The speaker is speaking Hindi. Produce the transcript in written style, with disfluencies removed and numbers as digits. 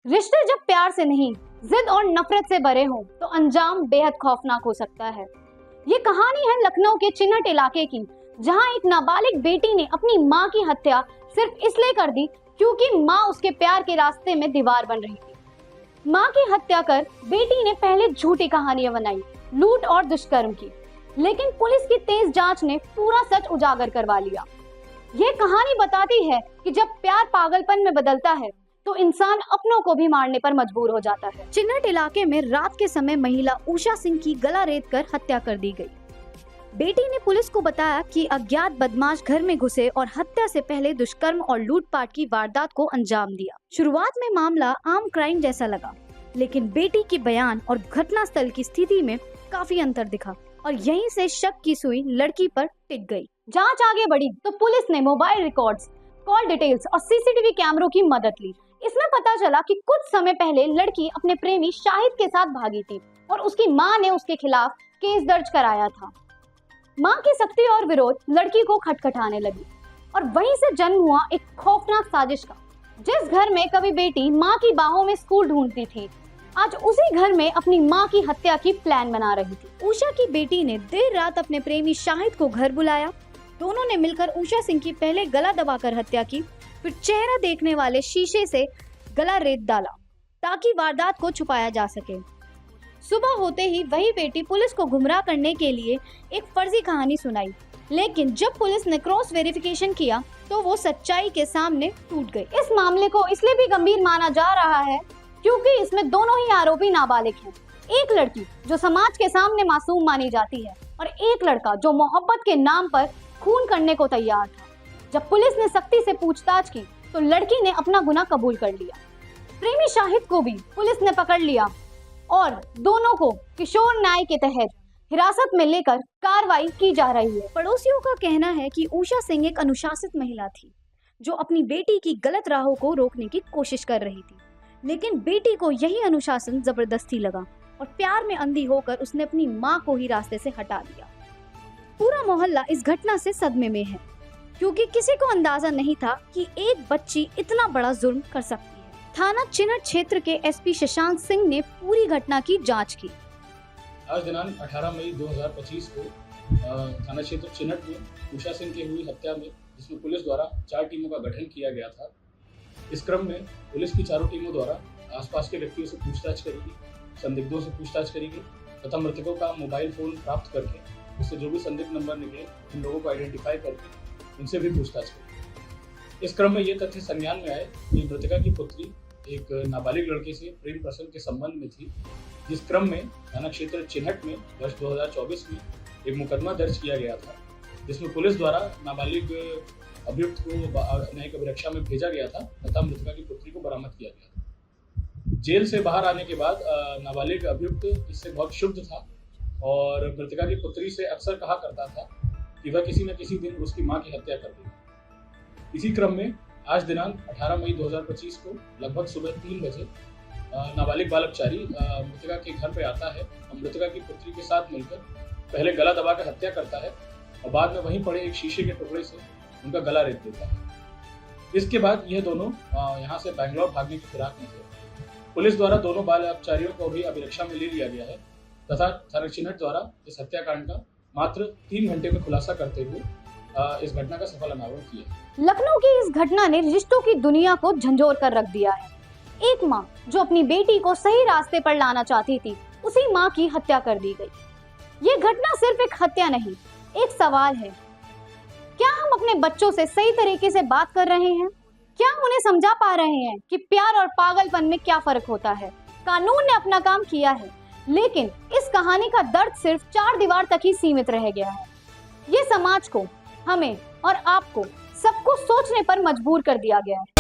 रिश्ते जब प्यार से नहीं, जिद और नफरत से भरे हों, तो अंजाम बेहद खौफनाक हो सकता है। ये कहानी है लखनऊ के चिन्हट इलाके की, जहां एक नाबालिग बेटी ने अपनी मां की हत्या सिर्फ इसलिए कर दी क्योंकि मां उसके प्यार के रास्ते में दीवार बन रही थी। मां की हत्या कर बेटी ने पहले झूठी कहानियां बनाई, लूट और दुष्कर्म की, लेकिन पुलिस की तेज जांच ने पूरा सच उजागर करवा लिया। ये कहानी बताती है कि जब प्यार पागलपन में बदलता है तो इंसान अपनों को भी मारने पर मजबूर हो जाता है। चिन्हट इलाके में रात के समय महिला उषा सिंह की गला रेत कर हत्या कर दी गई। बेटी ने पुलिस को बताया कि अज्ञात बदमाश घर में घुसे और हत्या से पहले दुष्कर्म और लूटपाट की वारदात को अंजाम दिया। शुरुआत में मामला आम क्राइम जैसा लगा, लेकिन बेटी के बयान और घटनास्थल की स्थिति में काफी अंतर दिखा और यहीं से शक की सुई लड़की पर टिक गई। जांच आगे बढ़ी तो पुलिस ने मोबाइल रिकॉर्ड्स, कॉल डिटेल्स और सीसीटीवी कैमरों की मदद ली। इसमें पता चला कि कुछ समय पहले लड़की अपने प्रेमी शाहिद के साथ भागी थी और उसकी मां ने उसके खिलाफ केस दर्ज कराया था। मां की सख्ती और विरोध लड़की को खटखटाने लगी और वहीं से जन्म हुआ एक खौफनाक साजिश का। जिस घर में कभी बेटी मां की बाहों में स्कूल ढूंढती थी, आज उसी घर में अपनी मां की हत्या की प्लान बना रही थी। उषा की बेटी ने देर रात अपने प्रेमी शाहिद को घर बुलाया। दोनों ने मिलकर उषा सिंह की पहले गला दबाकर हत्या की, फिर चेहरा देखने वाले शीशे से गला रेत डाला ताकि वारदात को छुपाया जा सके। सुबह होते ही वही बेटी पुलिस को गुमराह करने के लिए एक फर्जी कहानी सुनाई, लेकिन जब पुलिस ने क्रॉस वेरिफिकेशन किया तो वो सच्चाई के सामने टूट गई। इस मामले को इसलिए भी गंभीर माना जा रहा है क्योंकि इसमें दोनों ही आरोपी नाबालिग हैं। एक लड़की जो समाज के सामने मासूम मानी जाती है और एक लड़का जो मोहब्बत के नाम पर खून करने को तैयार था। जब पुलिस ने सख्ती से पूछताछ की तो लड़की ने अपना गुनाह कबूल कर लिया। प्रेमी शाहिद को भी पुलिस ने पकड़ लिया और दोनों को किशोर न्याय के तहत हिरासत में लेकर कार्रवाई की जा रही है। पड़ोसियों का कहना है कि उषा सिंह एक अनुशासित महिला थी जो अपनी बेटी की गलत राहों को रोकने की कोशिश कर रही थी, लेकिन बेटी को यही अनुशासन जबरदस्ती लगा और प्यार में अंधी होकर उसने अपनी मां को ही रास्ते से हटा दिया। पूरा मोहल्ला इस घटना से सदमे में है क्योंकि किसी को अंदाजा नहीं था कि एक बच्ची इतना बड़ा जुर्म कर सकती है। थाना चिन्हट क्षेत्र के एसपी शशांक सिंह ने पूरी घटना की जांच की। आज दिनांक 18 मई 2025 को थाना क्षेत्र चिन्हट में उषा सिंह की हुई हत्या में, जिसमें पुलिस द्वारा 4 टीमों का गठन किया गया था। इस क्रम में पुलिस की चारों टीमों द्वारा आसपास के व्यक्तियों से पूछताछ करी गई, संदिग्धों से पूछताछ करी गई तथा मृतकों का मोबाइल फोन प्राप्त करके उससे जो भी संदिग्ध नंबर निकले उन लोगों को आइडेंटिफाई करके उनसे भी पूछताछ करी। इस क्रम में ये तथ्य संज्ञान में आए कि मृतका की पुत्री एक नाबालिग लड़के से प्रेम प्रसंग के संबंध में थी, जिस क्रम में थाना क्षेत्र चिन्हट में वर्ष 2024 में एक मुकदमा दर्ज किया गया था, जिसमें पुलिस द्वारा नाबालिग अभियुक्त को न्यायिक अभिरक्षा में भेजा गया था तथा मृतका की पुत्री को बरामद किया गया था। जेल से बाहर आने के बाद नाबालिग अभियुक्त इससे बहुत क्षुब्ध था और मृतका की पुत्री से अक्सर कहा करता था कि वह किसी न किसी दिन उसकी मां की हत्या कर देगी। इसी क्रम में आज दिनांक 18 मई 2025 को लगभग सुबह 3 बजे नाबालिग बालकचारी मृतका के घर पे आता है और मृतका की पुत्री के साथ मिलकर पहले गला दबाकर हत्या करता है और बाद में वहीं पड़े एक शीशे के टुकड़े से उनका गला रेत देता है। इसके बाद यह दोनों यहाँ से बैंगलोर भागने की फिराक में थे। पुलिस द्वारा दोनों बाल अपचारियों को भी अभिरक्षा में ले लिया गया है तथा थाना चिन्हट द्वारा इस हत्याकांड का मात्र 3 घंटे में खुलासा करते हुए इस घटना का सफल अनावरण किया। लखनऊ की इस घटना ने रिश्तों की दुनिया को झंझोर कर रख दिया है। एक माँ जो अपनी बेटी को सही रास्ते पर लाना चाहती थी, उसी माँ की हत्या कर दी गई। ये घटना सिर्फ एक हत्या नहीं, एक सवाल है। क्या हम अपने बच्चों से सही तरीके से बात कर रहे हैं? क्या उन्हें समझा पा रहे हैं कि प्यार और पागलपन में क्या फर्क होता है? कानून ने अपना काम किया है, लेकिन इस कहानी का दर्द सिर्फ 4 दीवार तक ही सीमित रह गया है। ये समाज को, हमें और आपको सबको सोचने पर मजबूर कर दिया गया है।